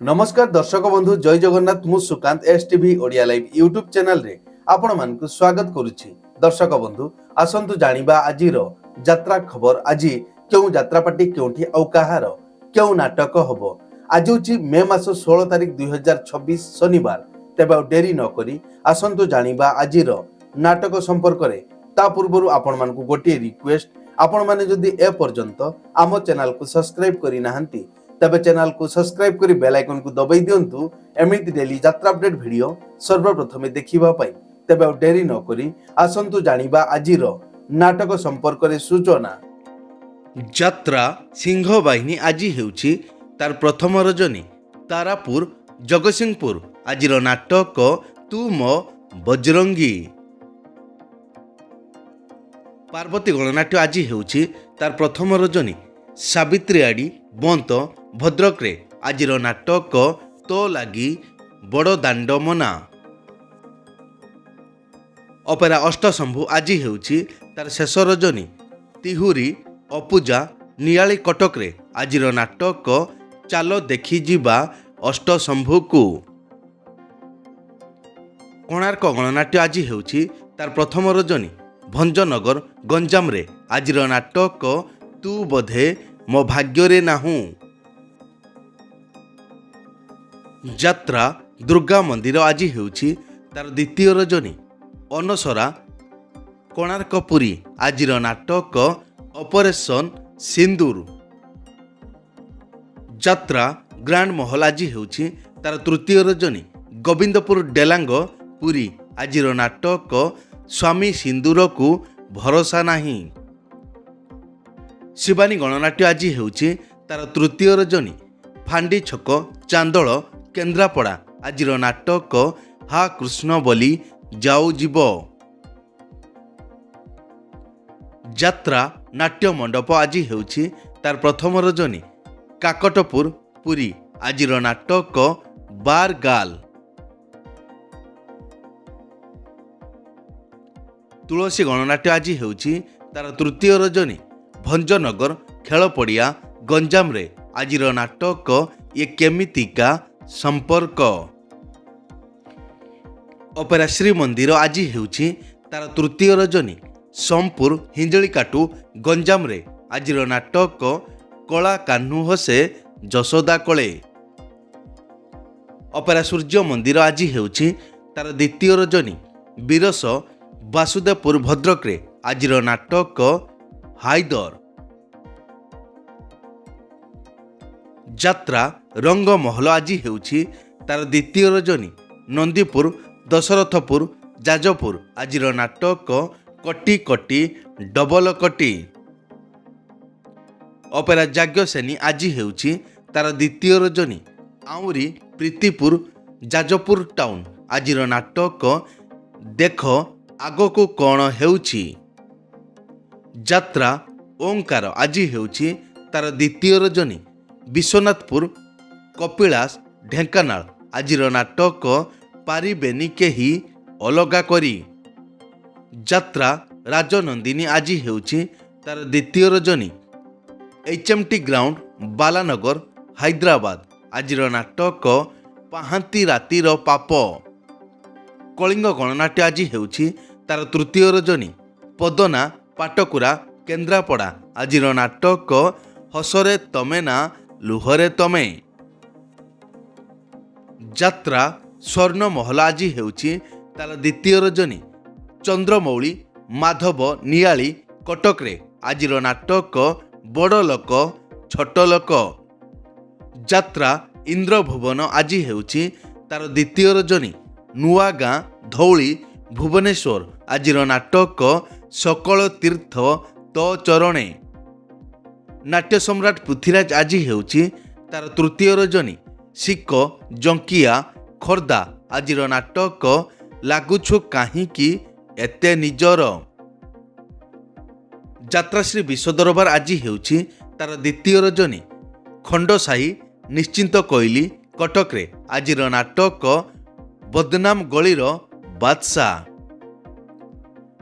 नमस्कार दर्शक बंधु जय जगन्नाथ मु Sukant STV Odia live YouTube channel रे आपण मानकु स्वागत करूछि। दर्शक बंधु आसंतु जानिबा आजिर यात्रा खबर। आज क्यों यात्रा पार्टी क्योंठी औ काहार क्यों नाटक हबो। आज होछि मे मास 16 तारिख 2026 शनिवार। तेबे डेरी न करी आसंतु जानिबा आजिर नाटक संपर्क रे। ता पूर्वरु आपण मानकु गोटे रिक्वेस्ट, आपण माने जदि ए पर्यंत आम चैनल को सब्सक्राइब करि नाहंती तबे चैनल को सब्सक्राइब करी बेल आइकन को दबाई दियंतु। एमिति डेली यात्रा अपडेट वीडियो सर्वप्रथमे देखिबा पई। तबे डेरी न करी आसंतु जानिबा आजिर नाटक संपर्क रे सूचना। यात्रा सिंह बाहिनी आज हेउछि तार प्रथम रजनी तारापुर जगतसिंहपुर। आजिर नाटक तू मो बजरंगी। पार्वती गणनाट्य आज हेउछि तार प्रथम रजनी सावित्री आड़ी बंत भद्रक रे। आजिर नाटक तो लागी बड़ दांड मना। अपेरा अष्टशंभु आज हेउछि तार शेष रजनी तिहुरी अपूजा नियाली कटक रे। आजिर नाटक चालो देखि जिबा अष्टशंभु को। कोणार्क गणनाट्य आज हेउछि तार प्रथम रजनी भंजनगर गंजाम रे। आजिर नाटक तू बोधे मो भाग्य रे नाहू। यात्रा दुर्गा मंदिर आज हेउछि तार द्वितीय रजनी अनसरा कोणार्क पुरी। आजिर नाटक ऑपरेशन सिंदूर। यात्रा ग्रांड महल आज हेउछि तार तृतीय रजनी गोविंदपुर डेलांग पुरी। आजिर नाटक स्वामी सिंदूर को भरोसा नहीं। शिवानी गणनाट्य आज हेउछि तार तृतीय रजनी फांडी छक चांदोल केन्द्रापड़ा। आजिर नाटक हा कृष्ण बोली जाऊ जीव। यात्रा नाट्य मंडप आज हेउछि तार प्रथम रजनी काकटपुर पुरी। आजिर नाटक बार गाल। तुलसी गणनाट्य आज हेउछि तार तृतीय रजनी भंजनगर खेल पड़िया गंजाम रे। आजिर नाटक ये केमितिका संपर्क। अपेरा श्री मंदिर आज हेउछि तार तृतीय रजनी सोमपुर हिंजलिकाटू गंजाम रे। आजिर नाटक कला कान्हू हसे जशोदा कले। अपेरा सूर्य मंदिर आज हेउछि तार द्वितीय रजनी बीरस वासुदेवपुर भद्रक रे। आजिर नाटक हाइदर। यात्रा रंग महल आज हेउछि तार द्वितीय रजनी नंदीपुर दशरथपुर जाजपुर। आजिर नाटक कटी कटी डबल कटी। अपेरा जाग्यसेनी आज हेउछि तार द्वितीय रजनी आउरी प्रीतिपुर जाजपुर टाउन। आजिर नाटक देख आगको कौन हेउछि। यात्रा ओंकार आज हेउछि तार द्वितीय रजनी विश्वनाथपुर कपिलास ढेंकानाल। आजिर नाटक पारिबेनी केही अलगा करी। यात्रा राजनंदिनी आज हेउछि तार द्वितीय रजनी HMT ग्राउंड बालानगर हैदराबाद। आजिर नाटक पाहांती रातिर पाप। कलिंग गणनाट्य आज हेउछि तार तृतीय रजनी पदना पाटकुरा केन्द्रापड़ा। आजिर नाटक हसरे तमे ना लुहरे तमे। यात्रा स्वर्ण महल आज हेउछि तार द्वितीय रजनी चंद्रमौली माधव नियाली कटक रे। आजिर नाटक बड़ लोक छोट लोक। यात्रा इंद्रभुवन आज हेउछि तार द्वितीय रजनी नुआ गाँ धौली भुवनेश्वर। आजिर नाटक सकल तीर्थ तो चरणे। नाट्य सम्राट पृथ्वीराज आज हेउछि तार तृतीय रजनी सिक जंकिया खोर्धा। आजिर नाटक लागुछु काहींकी एते निजर। यात्राश्री विश्वदरबार आज हेउछि तार द्वितीय रजनी खंडसाही निश्चिंत कोइली कटक रे। आजिर नाटक बदनाम गलीर बादशाह।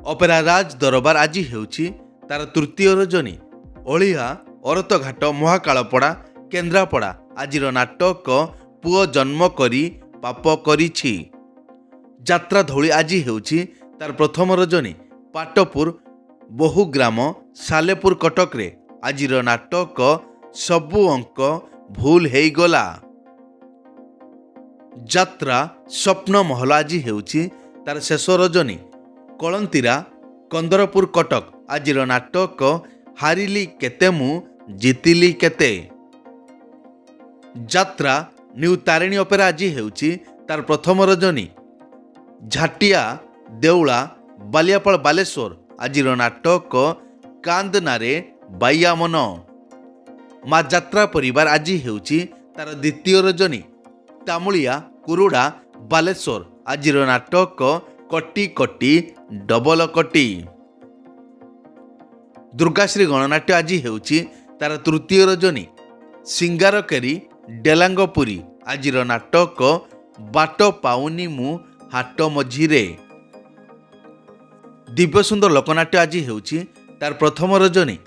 अपेरा राज दरबार आज हेउछि तार तृतीय रजनी ओलिया औरतघाट महाकालपड़ा केन्द्रापड़ा। आजिर नाटक ପୁଅ ଜନ୍ମ କରି ପାପ କରିଛି। ଯାତ୍ରା ଧଉଳି ଆଜି ହେଉଛି ତାର ପ୍ରଥମ ରଜନୀ। ପାଟପୁର ବହୁଗ୍ରାମ ସାଲେପୁର କଟକରେ ଆଜିର ନାଟକ ସବୁ ଅଙ୍କ ଭୁଲ ହେଇଗଲା। ଯାତ୍ରା ସ୍ୱପ୍ନ ମହଲ ଆଜି ହେଉଛି ତାର ଶେଷ ରଜନୀ। କଳନ୍ତିରା କନ୍ଦରପୁର କଟକ ଆଜିର ନାଟକ ହାରିଲି କେତେ ମୁଁ ଜିତିଲି କେତେ। ଯାତ୍ରା ନ୍ୟୁ ତାରିଣୀ ଅପେରା ଆଜି ହେଉଛି ତାର ପ୍ରଥମ ରଜନୀ। ଝାଟିଆ ଦେଉଳା ବାଲିଆପାଳ ବାଲେଶ୍ୱର ଆଜିର ନାଟକ କାନ୍ଦନାରେ ବାଇଆ ମନ। ମା ଯାତ୍ରା ପରିବାର ଆଜି ହେଉଛି ତାର ଦ୍ୱିତୀୟ ରଜନୀ। ତାମୁଳିଆ କୁରୁଡ଼ା ବାଲେଶ୍ୱର ଆଜିର ନାଟକ କଟି କଟି ଡବଲ କଟି। ଦୁର୍ଗାଶ୍ରୀ ଗଣନାଟ୍ୟ ଆଜି ହେଉଛି ତାର ତୃତୀୟ ରଜନୀ। ସିଙ୍ଗାରକେରି ଡେଲାଙ୍ଗପୁରୀ ଆଜିର ନାଟକ ବାଟ ପାଉନି ମୁଁ ହାଟ ମଝିରେ। ଦିବ୍ୟସୁନ୍ଦର ଲୋକନାଟ୍ୟ ଆଜି ହେଉଛି ତାର ପ୍ରଥମ ରଜନୀ।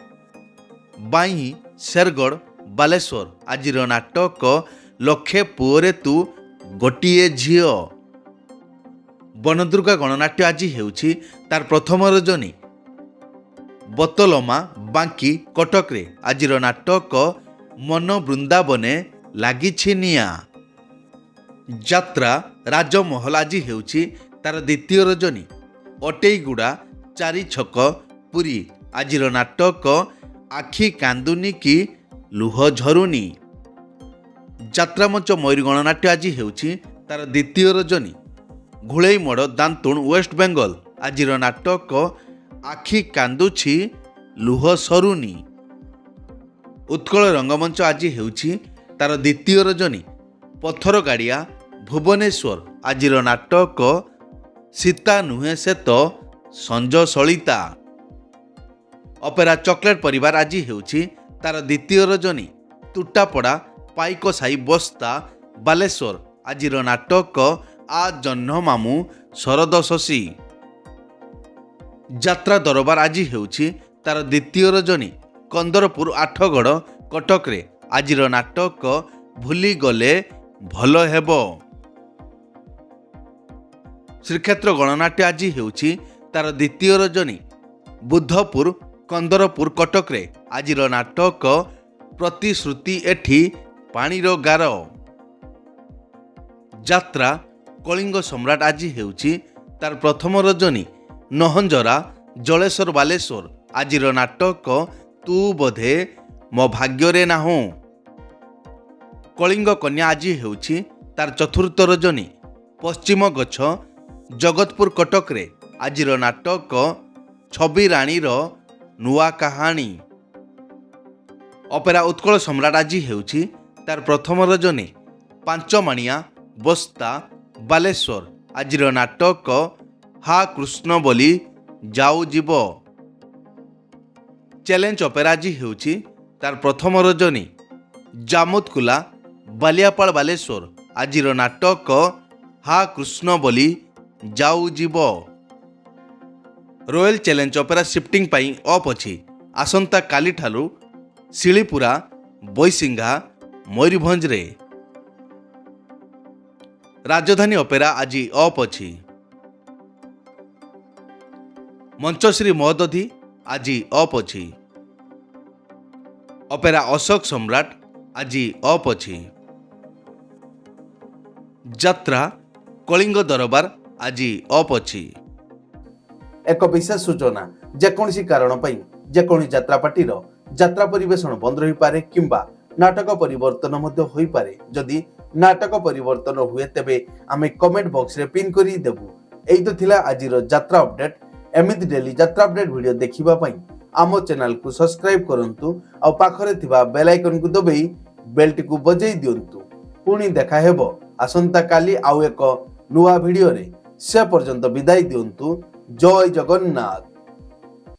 ବାଇଁ ଶେରଗଡ଼ ବାଲେଶ୍ୱର ଆଜିର ନାଟକ ଲକ୍ଷେ ପୁଅରେ ତୁ ଗୋଟିଏ ଝିଅ। ବନଦୁର୍ଗା ଗଣନାଟ୍ୟ ଆଜି ହେଉଛି ତାର ପ୍ରଥମ ରଜନୀ। ବତଲମା ବାଙ୍କି କଟକରେ ଆଜିର ନାଟକ ମନ ବୃନ୍ଦାବନେ ଲାଗିଛି ନିଆଁ। ଯାତ୍ରା ରାଜମହଲ ଆଜି ହେଉଛି ତାର ଦ୍ୱିତୀୟ ରଜନୀ। ଅଟେଇଗୁଡ଼ା ଚାରି ଛକ ପୁରୀ ଆଜିର ନାଟକ ଆଖି କାନ୍ଦୁନି କି ଲୁହ ଝରୁନି। ଯାତ୍ରା ମଞ୍ଚ ମୟୂରୀ ଗଣନାଟ୍ୟ ଆଜି ହେଉଛି ତାର ଦ୍ୱିତୀୟ ରଜନୀ। ଘୋଳେଇମୋଡ଼ ଦାନ୍ତୁଣ ୱେଷ୍ଟବେଙ୍ଗଲ ଆଜିର ନାଟକ ଆଖି କାନ୍ଦୁଛି ଲୁହ ସରୁନି। ଉତ୍କଳ ରଙ୍ଗମଞ୍ଚ ଆଜି ହେଉଛି ତାର ଦ୍ୱିତୀୟ ରଜନୀ। ପଥରଗାଡ଼ିଆ ଭୁବନେଶ୍ୱର ଆଜିର ନାଟକ ସୀତା ନୁହେଁ ସେ ତ ସଞ୍ଜ ସଳିତା। ଅପେରା ଚକୋଲେଟ୍ ପରିବାର ଆଜି ହେଉଛି ତାର ଦ୍ୱିତୀୟ ରଜନୀ। ତୁଟାପଡ଼ା ପାଇକସାହି ବସ୍ତା ବାଲେଶ୍ୱର ଆଜିର ନାଟକ ଆ ଜହ୍ନ ମାମୁଁ ଶରଦ ଶଶୀ। ଯାତ୍ରା ଦରବାର ଆଜି ହେଉଛି ତାର ଦ୍ୱିତୀୟ ରଜନୀ। କନ୍ଦରପୁର ଆଠଗଡ଼ କଟକରେ ଆଜିର ନାଟକ ଭୁଲିଗଲେ ଭଲ ହେବ। ଶ୍ରୀକ୍ଷେତ୍ର ଗଣନାଟ୍ୟ ଆଜି ହେଉଛି ତାର ଦ୍ୱିତୀୟ ରଜନୀ। ବୁଦ୍ଧପୁର କନ୍ଦରପୁର କଟକରେ ଆଜିର ନାଟକ ପ୍ରତିଶ୍ରୁତି ଏଠି ପାଣିର ଗାର। ଯାତ୍ରା କଳିଙ୍ଗ ସମ୍ରାଟ ଆଜି ହେଉଛି ତାର ପ୍ରଥମ ରଜନୀ। ନହଞ୍ଜରା ଜଳେଶ୍ୱର ବାଲେଶ୍ୱର ଆଜିର ନାଟକ ତୁ ବୋଧେ ମୋ ଭାଗ୍ୟରେ ନାହୁଁ। କଳିଙ୍ଗ କନ୍ୟା ଆଜି ହେଉଛି ତାର ଚତୁର୍ଥ ରଜନୀ। ପଶ୍ଚିମ ଗଛ ଜଗତପୁର କଟକରେ ଆଜିର ନାଟକ ଛବି ରାଣୀର ନୂଆ କାହାଣୀ। ଅପେରା ଉତ୍କଳ ସମ୍ରାଟ ଆଜି ହେଉଛି ତାର ପ୍ରଥମ ରଜନୀ। ପାଞ୍ଚମାଣିଆ ବସ୍ତା ବାଲେଶ୍ୱର ଆଜିର ନାଟକ ହା କୃଷ୍ଣ ବୋଲି ଯାଉ ଯିବ। ଚ୍ୟାଲେଞ୍ଜ ଅପେରା ଆଜି ହେଉଛି ତାର ପ୍ରଥମ ରଜନୀ। ଜାମୁତକୁଲା ବାଲିଆପାଳ ବାଲେଶ୍ୱର ଆଜିର ନାଟକ ହା କୃଷ୍ଣ ବୋଲି ଯାଉ ଯିବ। ରୟାଲ ଚ୍ୟାଲେଞ୍ଜ ଅପେରା ସିଫ୍ଟିଂ ପାଇଁ ଅଫ୍ ଅଛି। ଆସନ୍ତା କାଲିଠାରୁ ଶିଳିପୁରା ବୈସିଂଘା ମୟୂରଭଞ୍ଜରେ। ରାଜଧାନୀ ଅପେରା ଆଜି ଅଫ୍ ଅଛି। ମଞ୍ଚଶ୍ରୀ ମହୋଦଧି ଆଜି ଅଫ୍ ଅଛି। ଅପେରା ଅଶୋକ ସମ୍ରାଟ ଆଜି ଅଫ୍ ଅଛି। ଯାତ୍ରା କଳିଙ୍ଗ ଦରବାର ଆଜି ଅଫ୍ ଅଛି। ଏକ ବିଶେଷ ସୂଚନା, ଯେକୌଣସି କାରଣ ପାଇଁ ଯେକୌଣସି ଯାତ୍ରାପାର୍ଟିର ଯାତ୍ରା ପରିବେଷଣ ବନ୍ଦ ରହିପାରେ କିମ୍ବା ନାଟକ ପରିବର୍ତ୍ତନ ମଧ୍ୟ ହୋଇପାରେ। ଯଦି ନାଟକ ପରିବର୍ତ୍ତନ ହୁଏ ତେବେ ଆମେ କମେଣ୍ଟ ବକ୍ସରେ ପିନ୍ କରି ଦେବୁ। ଏଇ ତ ଥିଲା ଆଜିର ଯାତ୍ରା ଅପଡେଟ୍। ଏମିତି ଡେଲି ଯାତ୍ରା ଅପଡେଟ୍ ଭିଡ଼ିଓ ଦେଖିବା ପାଇଁ ଆମ ଚ୍ୟାନେଲକୁ ସବସ୍କ୍ରାଇବ କରନ୍ତୁ ଆଉ ପାଖରେ ଥିବା ବେଲ୍ ଆଇକନକୁ ଦବାଇ ବେଲଟିକୁ ବଜାଇ ଦିଅନ୍ତୁ। ପୁଣି ଦେଖା ହେବ ଆସନ୍ତା କାଲି ଆଉ ଏକ ନୂଆ ଭିଡ଼ିଓରେ। ସେ ପର୍ଯ୍ୟନ୍ତ ବିଦାୟ ଦିଅନ୍ତୁ। ଜୟ ଜଗନ୍ନାଥ।